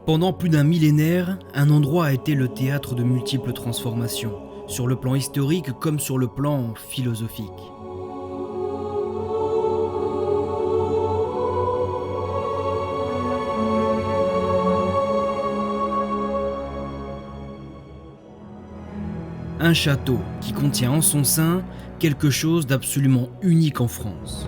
Pendant plus d'un millénaire, un endroit a été le théâtre de multiples transformations, sur le plan historique comme sur le plan philosophique. Un château qui contient en son sein quelque chose d'absolument unique en France.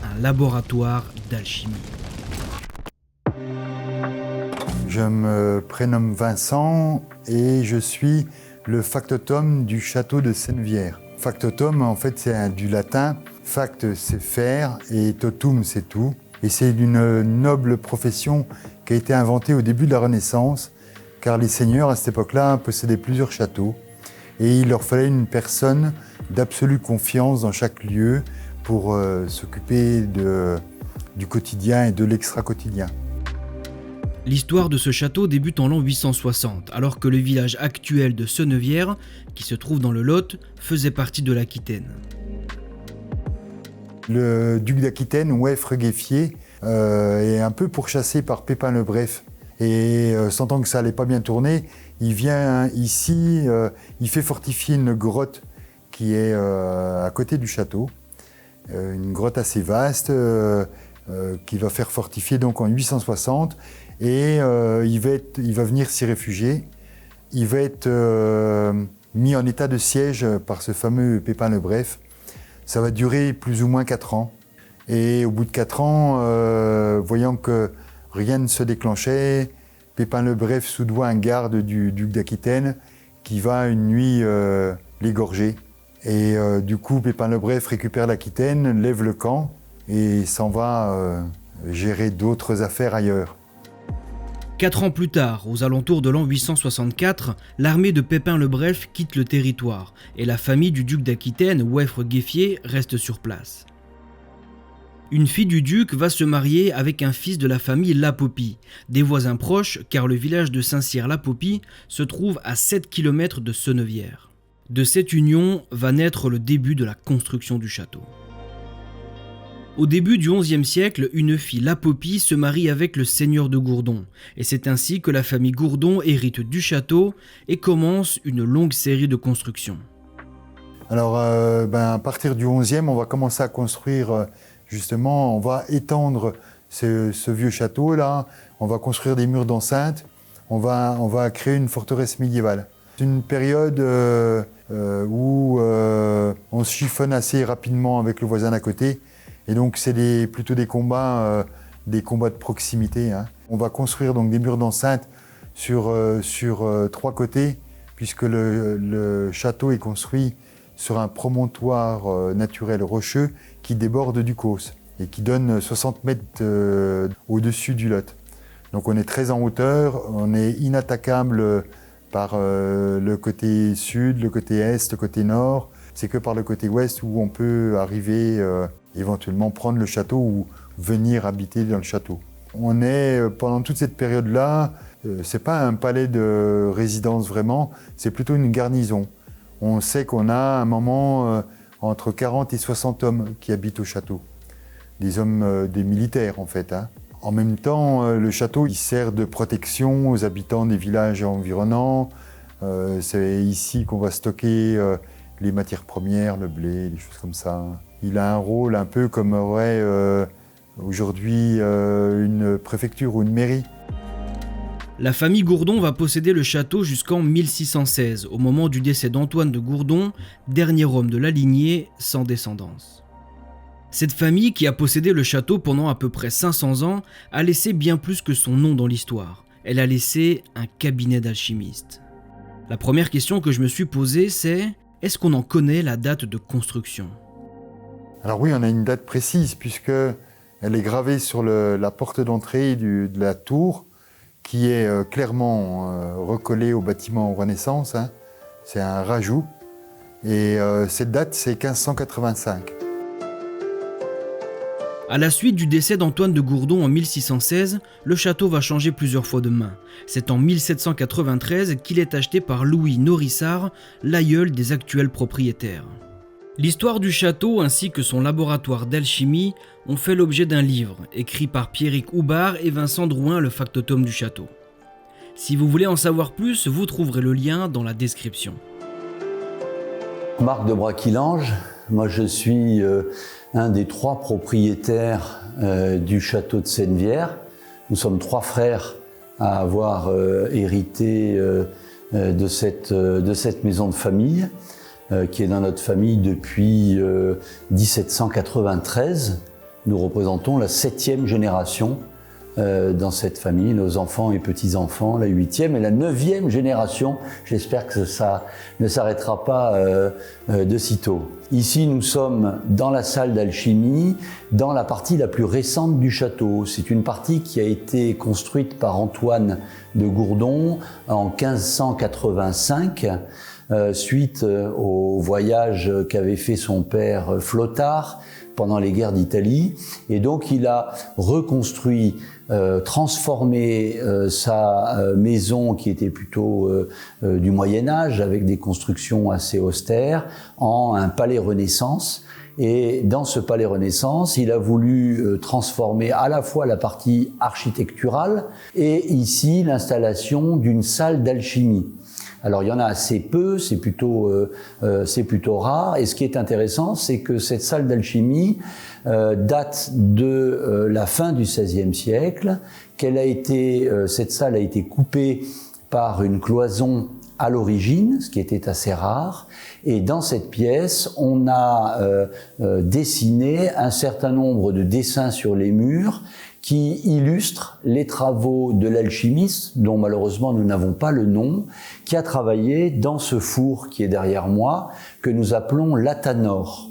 Un laboratoire d'alchimie. Je me prénomme Vincent et je suis le factotum du château de Sennevières. Factotum, en fait, c'est du latin. Fact, c'est faire, et totum, c'est tout. Et c'est d'une noble profession qui a été inventée au début de la Renaissance, car les seigneurs, à cette époque-là, possédaient plusieurs châteaux. Et il leur fallait une personne d'absolue confiance dans chaque lieu pour s'occuper du quotidien et de l'extra-quotidien. L'histoire de ce château débute en l'an 860, alors que le village actuel de Sennevières, qui se trouve dans le Lot, faisait partie de l'Aquitaine. Le duc d'Aquitaine, Weffre Gueffier, est un peu pourchassé par Pépin le Bref. Et sentant que ça allait pas bien tourner, il vient ici, il fait fortifier une grotte qui est à côté du château. Une grotte assez vaste qu'il va faire fortifier donc en 860. Et il va venir s'y réfugier. Il va être mis en état de siège par ce fameux Pépin le Bref. Ça va durer plus ou moins 4 ans. Et au bout de 4 ans, voyant que rien ne se déclenchait, Pépin le Bref soudoie un garde du duc d'Aquitaine qui va une nuit l'égorger. Et du coup, Pépin le Bref récupère l'Aquitaine, lève le camp et s'en va gérer d'autres affaires ailleurs. 4 ans plus tard, aux alentours de l'an 864, l'armée de Pépin le Bref quitte le territoire et la famille du duc d'Aquitaine, Weffre Gueffier, reste sur place. Une fille du duc va se marier avec un fils de la famille Lapopie, des voisins proches car le village de Saint-Cyr-Lapopie se trouve à 7 km de Sennevières. De cette union va naître le début de la construction du château. Au début du XIe siècle, une fille Lapopie se marie avec le seigneur de Gourdon, et c'est ainsi que la famille Gourdon hérite du château et commence une longue série de constructions. Alors, à partir du XIe, on va commencer à construire, justement, on va étendre ce vieux château-là, on va construire des murs d'enceinte, on va créer une forteresse médiévale. C'est une période où on se chiffonne assez rapidement avec le voisin d'à côté. Et donc c'est plutôt des combats de proximité. Hein. On va construire donc des murs d'enceinte sur 3 côtés, puisque le château est construit sur un promontoire naturel rocheux qui déborde du Causse et qui donne 60 mètres au-dessus du Lot. Donc on est très en hauteur, on est inattaquable par le côté sud, le côté est, le côté nord. C'est que par le côté ouest où on peut arriver éventuellement prendre le château ou venir habiter dans le château. On est, pendant toute cette période-là, c'est pas un palais de résidence vraiment, c'est plutôt une garnison. On sait qu'on a à un moment entre 40 et 60 hommes qui habitent au château. Des hommes, des militaires en fait. Hein. En même temps, le château il sert de protection aux habitants des villages environnants. C'est ici qu'on va stocker les matières premières, le blé, des choses comme ça. Il a un rôle un peu comme aurait aujourd'hui une préfecture ou une mairie. La famille Gourdon va posséder le château jusqu'en 1616, au moment du décès d'Antoine de Gourdon, dernier homme de la lignée sans descendance. Cette famille, qui a possédé le château pendant à peu près 500 ans, a laissé bien plus que son nom dans l'histoire. Elle a laissé un cabinet d'alchimistes. La première question que je me suis posée, c'est: est-ce qu'on en connaît la date de construction ? Alors oui, on a une date précise, puisqu'elle est gravée sur la porte d'entrée de la tour, qui est clairement recollée au bâtiment Renaissance. Hein. C'est un rajout. Et cette date, c'est 1585. À la suite du décès d'Antoine de Gourdon en 1616, le château va changer plusieurs fois de main. C'est en 1793 qu'il est acheté par Louis Norissard, l'aïeul des actuels propriétaires. L'histoire du château ainsi que son laboratoire d'alchimie ont fait l'objet d'un livre écrit par Pierrick Houbard et Vincent Drouin, le factotum du château. Si vous voulez en savoir plus, vous trouverez le lien dans la description. Marc de Braquillange, moi je suis un des 3 propriétaires du château de Sennevières. Nous sommes 3 frères à avoir hérité de cette maison de famille qui est dans notre famille depuis 1793. Nous représentons la 7e génération dans cette famille, nos enfants et petits-enfants, la 8e et la 9e génération. J'espère que ça ne s'arrêtera pas de sitôt. Ici, nous sommes dans la salle d'alchimie, dans la partie la plus récente du château. C'est une partie qui a été construite par Antoine de Gourdon en 1585, suite au voyage qu'avait fait son père Flottard pendant les guerres d'Italie. Et donc, il a reconstruit, transformé sa maison qui était plutôt du Moyen-Âge, avec des constructions assez austères, en un palais Renaissance. Et dans ce palais Renaissance, il a voulu transformer à la fois la partie architecturale et ici l'installation d'une salle d'alchimie. Alors il y en a assez peu, c'est plutôt rare. Et ce qui est intéressant, c'est que cette salle d'alchimie date de la fin du XVIe siècle, cette salle a été coupée par une cloison à l'origine, ce qui était assez rare. Et dans cette pièce, on a dessiné un certain nombre de dessins sur les murs qui illustrent les travaux de l'alchimiste, dont malheureusement nous n'avons pas le nom, qui a travaillé dans ce four qui est derrière moi, que nous appelons l'Athanor.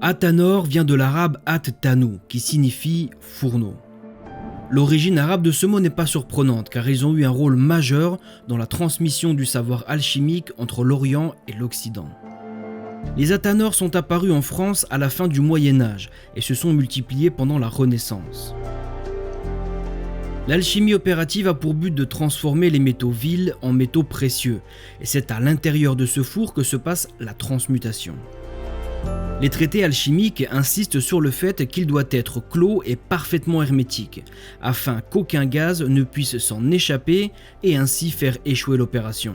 Athanor vient de l'arabe at-tanou, qui signifie fourneau. L'origine arabe de ce mot n'est pas surprenante, car ils ont eu un rôle majeur dans la transmission du savoir alchimique entre l'Orient et l'Occident. Les athanors sont apparus en France à la fin du Moyen-Âge et se sont multipliés pendant la Renaissance. L'alchimie opérative a pour but de transformer les métaux vils en métaux précieux, et c'est à l'intérieur de ce four que se passe la transmutation. Les traités alchimiques insistent sur le fait qu'il doit être clos et parfaitement hermétique, afin qu'aucun gaz ne puisse s'en échapper et ainsi faire échouer l'opération.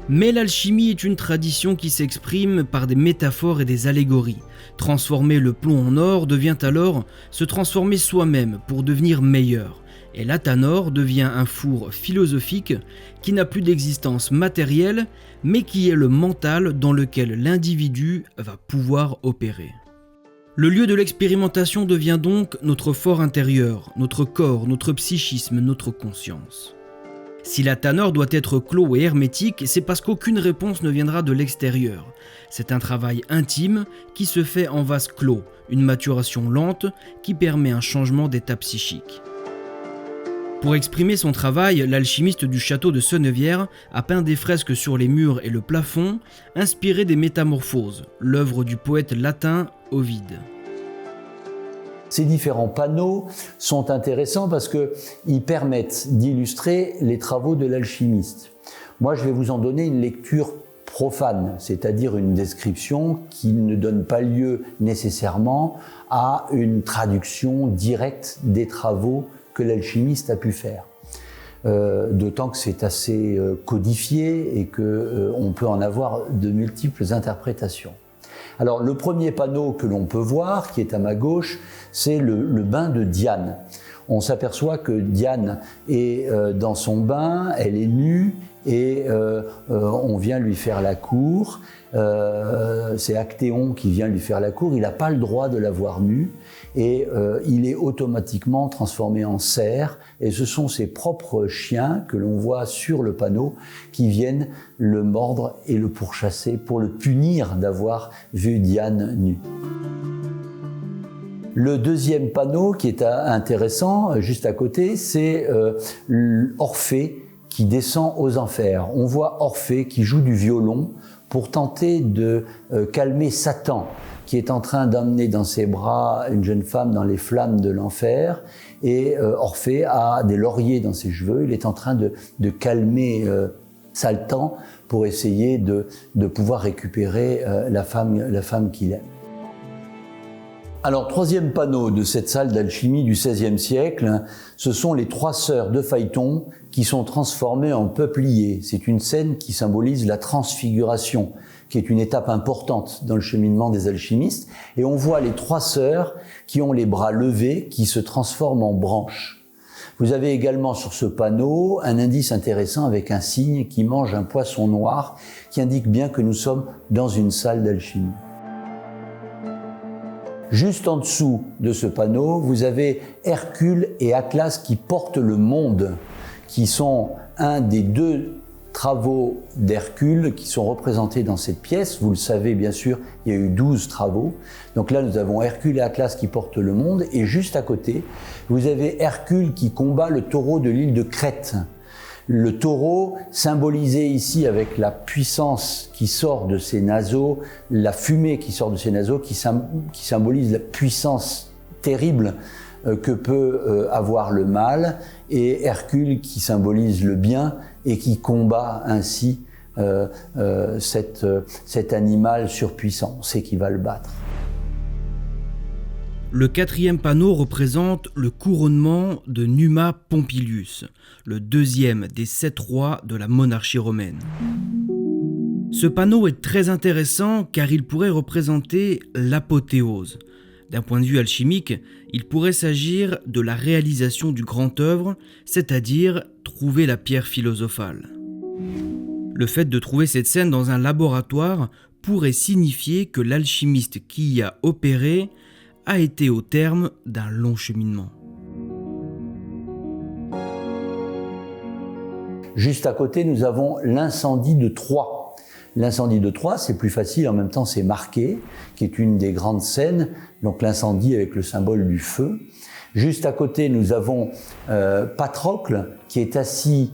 Mais l'alchimie est une tradition qui s'exprime par des métaphores et des allégories. Transformer le plomb en or devient alors se transformer soi-même pour devenir meilleur. Et l'Athanor devient un four philosophique qui n'a plus d'existence matérielle, mais qui est le mental dans lequel l'individu va pouvoir opérer. Le lieu de l'expérimentation devient donc notre fort intérieur, notre corps, notre psychisme, notre conscience. Si l'Athanor doit être clos et hermétique, c'est parce qu'aucune réponse ne viendra de l'extérieur. C'est un travail intime qui se fait en vase clos, une maturation lente qui permet un changement d'état psychique. Pour exprimer son travail, l'alchimiste du château de Sennevières a peint des fresques sur les murs et le plafond, inspirées des Métamorphoses, l'œuvre du poète latin Ovide. Ces différents panneaux sont intéressants parce qu'ils permettent d'illustrer les travaux de l'alchimiste. Moi, je vais vous en donner une lecture profane, c'est-à-dire une description qui ne donne pas lieu nécessairement à une traduction directe des travaux que l'alchimiste a pu faire. D'autant que c'est assez codifié et qu'on peut en avoir de multiples interprétations. Alors le premier panneau que l'on peut voir, qui est à ma gauche, c'est le bain de Diane. On s'aperçoit que Diane est dans son bain, elle est nue et on vient lui faire la cour. C'est Actéon qui vient lui faire la cour, il n'a pas le droit de la voir nue et il est automatiquement transformé en cerf et ce sont ses propres chiens que l'on voit sur le panneau qui viennent le mordre et le pourchasser pour le punir d'avoir vu Diane nue. Le deuxième panneau qui est intéressant, juste à côté, c'est Orphée qui descend aux enfers. On voit Orphée qui joue du violon pour tenter de calmer Satan, qui est en train d'emmener dans ses bras une jeune femme dans les flammes de l'enfer. Et Orphée a des lauriers dans ses cheveux, il est en train de calmer Saletan pour essayer de pouvoir récupérer la femme qu'il aime. Alors, troisième panneau de cette salle d'alchimie du XVIe siècle, ce sont les 3 sœurs de Phaéton qui sont transformées en peupliers. C'est une scène qui symbolise la transfiguration, qui est une étape importante dans le cheminement des alchimistes. Et on voit les 3 sœurs qui ont les bras levés, qui se transforment en branches. Vous avez également sur ce panneau un indice intéressant avec un cygne qui mange un poisson noir, qui indique bien que nous sommes dans une salle d'alchimie. Juste en dessous de ce panneau, vous avez Hercule et Atlas qui portent le monde, qui sont un des 2 travaux d'Hercule qui sont représentés dans cette pièce. Vous le savez bien sûr, il y a eu 12 travaux. Donc là, nous avons Hercule et Atlas qui portent le monde. Et juste à côté, vous avez Hercule qui combat le taureau de l'île de Crète. Le taureau, symbolisé ici avec la puissance qui sort de ses naseaux, la fumée qui sort de ses naseaux, qui symbolise la puissance terrible que peut avoir le mal, et Hercule qui symbolise le bien et qui combat ainsi cet animal surpuissant. On sait qu'il va le battre. Le 4e panneau représente le couronnement de Numa Pompilius, le 2e des 7 rois de la monarchie romaine. Ce panneau est très intéressant car il pourrait représenter l'apothéose. D'un point de vue alchimique, il pourrait s'agir de la réalisation du grand œuvre, c'est-à-dire trouver la pierre philosophale. Le fait de trouver cette scène dans un laboratoire pourrait signifier que l'alchimiste qui y a opéré a été au terme d'un long cheminement. Juste à côté, nous avons l'incendie de Troie. L'incendie de Troie, c'est plus facile, en même temps c'est marqué, qui est une des grandes scènes, donc l'incendie avec le symbole du feu. Juste à côté, nous avons Patrocle, qui est assis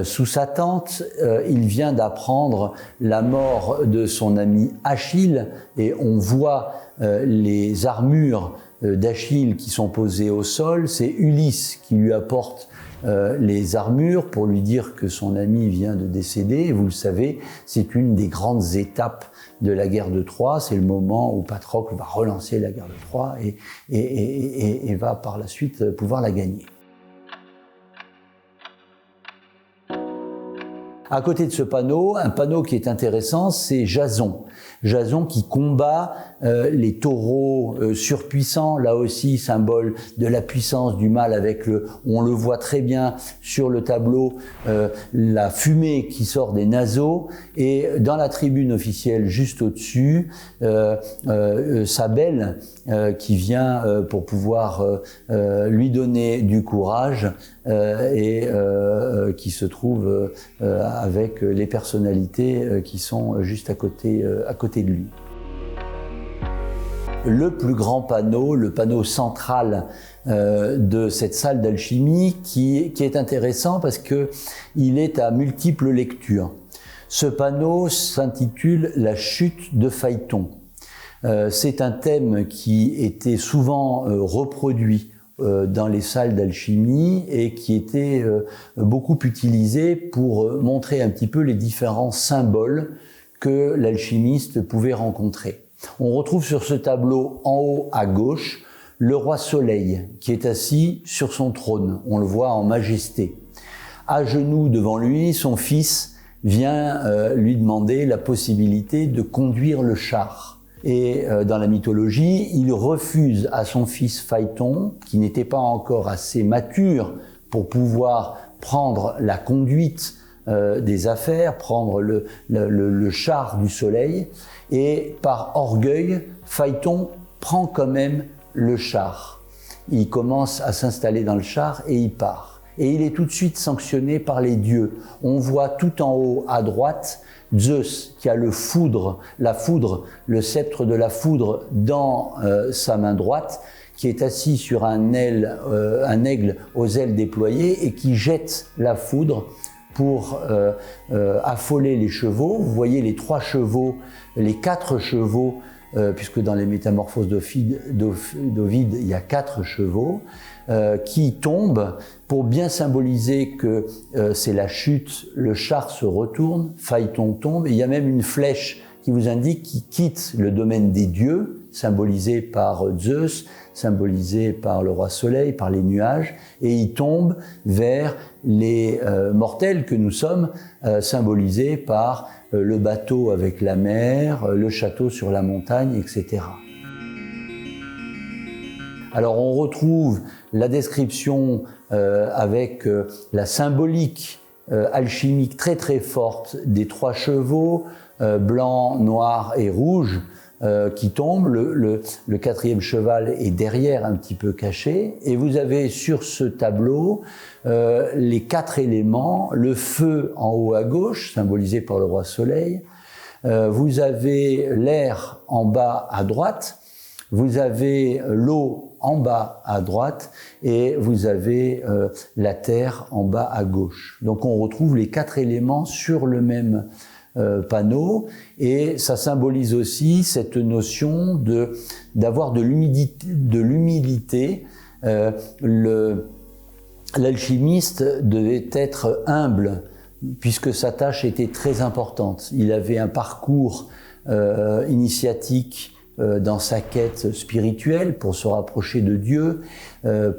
sous sa tente. Il vient d'apprendre la mort de son ami Achille, et on voit les armures d'Achille qui sont posées au sol. C'est Ulysse qui lui apporte les armures pour lui dire que son ami vient de décéder. Et vous le savez, c'est une des grandes étapes de la guerre de Troie. C'est le moment où Patrocle va relancer la guerre de Troie et va par la suite pouvoir la gagner. À côté de ce panneau, un panneau qui est intéressant, c'est Jason. Jason qui combat les taureaux surpuissants, là aussi symbole de la puissance du mal avec on le voit très bien sur le tableau, la fumée qui sort des naseaux, et dans la tribune officielle juste au-dessus, Sabelle qui vient pour pouvoir lui donner du courage et qui se trouve avec les personnalités qui sont juste à côté de lui. Le plus grand panneau, le panneau central de cette salle d'alchimie qui est intéressant parce qu'il est à multiples lectures. Ce panneau s'intitule « La chute de Phaéton ». C'est un thème qui était souvent reproduit dans les salles d'alchimie et qui était beaucoup utilisé pour montrer un petit peu les différents symboles que l'alchimiste pouvait rencontrer. On retrouve sur ce tableau en haut à gauche le roi Soleil qui est assis sur son trône, on le voit en majesté. À genoux devant lui, son fils vient lui demander la possibilité de conduire le char. Et dans la mythologie, il refuse à son fils Phaéton, qui n'était pas encore assez mature pour pouvoir prendre la conduite des affaires, prendre le char du soleil, et par orgueil, Phaéton prend quand même le char. Il commence à s'installer dans le char et il part. Et il est tout de suite sanctionné par les dieux. On voit tout en haut à droite Zeus qui a la foudre, le sceptre de la foudre dans sa main droite, qui est assis sur un aigle aux ailes déployées et qui jette la foudre pour affoler les chevaux. Vous voyez les 4 chevaux puisque dans les Métamorphoses d'Ovide, il y a 4 chevaux, qui tombent pour bien symboliser que c'est la chute, le char se retourne, Phaéton tombe, et il y a même une flèche qui vous indique qu'il quitte le domaine des dieux, symbolisé par Zeus, symbolisé par le roi Soleil, par les nuages, et il tombe vers les mortels que nous sommes, symbolisés par le bateau avec la mer, le château sur la montagne, etc. Alors on retrouve la description avec la symbolique alchimique très très forte des 3 chevaux, blanc, noir et rouge, qui tombent. Le 4e cheval est derrière, un petit peu caché. Et vous avez sur ce tableau les 4 éléments, le feu en haut à gauche, symbolisé par le roi Soleil. Vous avez l'air en bas à droite. Vous avez l'eau en bas à droite et vous avez la terre en bas à gauche. Donc on retrouve les 4 éléments sur le même panneau, et ça symbolise aussi cette notion d'avoir de l'humilité. L'alchimiste devait être humble puisque sa tâche était très importante. Il avait un parcours initiatique dans sa quête spirituelle pour se rapprocher de Dieu,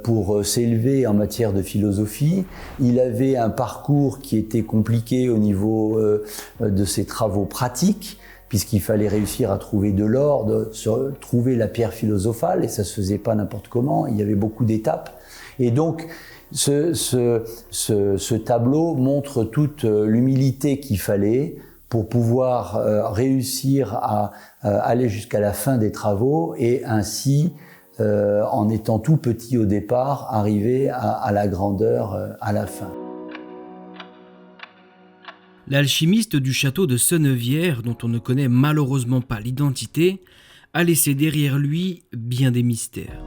pour s'élever en matière de philosophie. Il avait un parcours qui était compliqué au niveau de ses travaux pratiques, puisqu'il fallait réussir à trouver de l'or, trouver la pierre philosophale, et ça se faisait pas n'importe comment, il y avait beaucoup d'étapes. Et donc, ce tableau montre toute l'humilité qu'il fallait pour pouvoir réussir à aller jusqu'à la fin des travaux et ainsi, en étant tout petit au départ, arriver à la grandeur à la fin. L'alchimiste du château de Sennevières, dont on ne connaît malheureusement pas l'identité, a laissé derrière lui bien des mystères.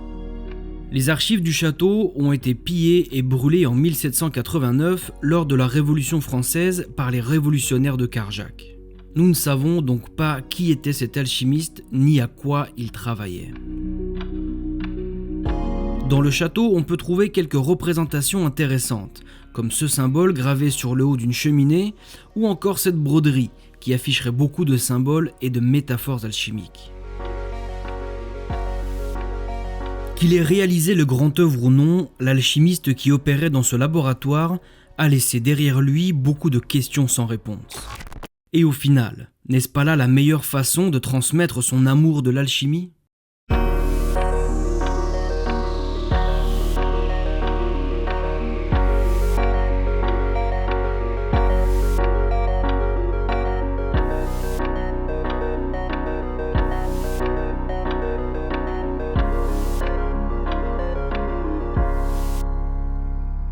Les archives du château ont été pillées et brûlées en 1789 lors de la Révolution française par les révolutionnaires de Carjac. Nous ne savons donc pas qui était cet alchimiste ni à quoi il travaillait. Dans le château, on peut trouver quelques représentations intéressantes, comme ce symbole gravé sur le haut d'une cheminée, ou encore cette broderie qui afficherait beaucoup de symboles et de métaphores alchimiques. Qu'il ait réalisé le grand œuvre ou non, l'alchimiste qui opérait dans ce laboratoire a laissé derrière lui beaucoup de questions sans réponse. Et au final, n'est-ce pas là la meilleure façon de transmettre son amour de l'alchimie ?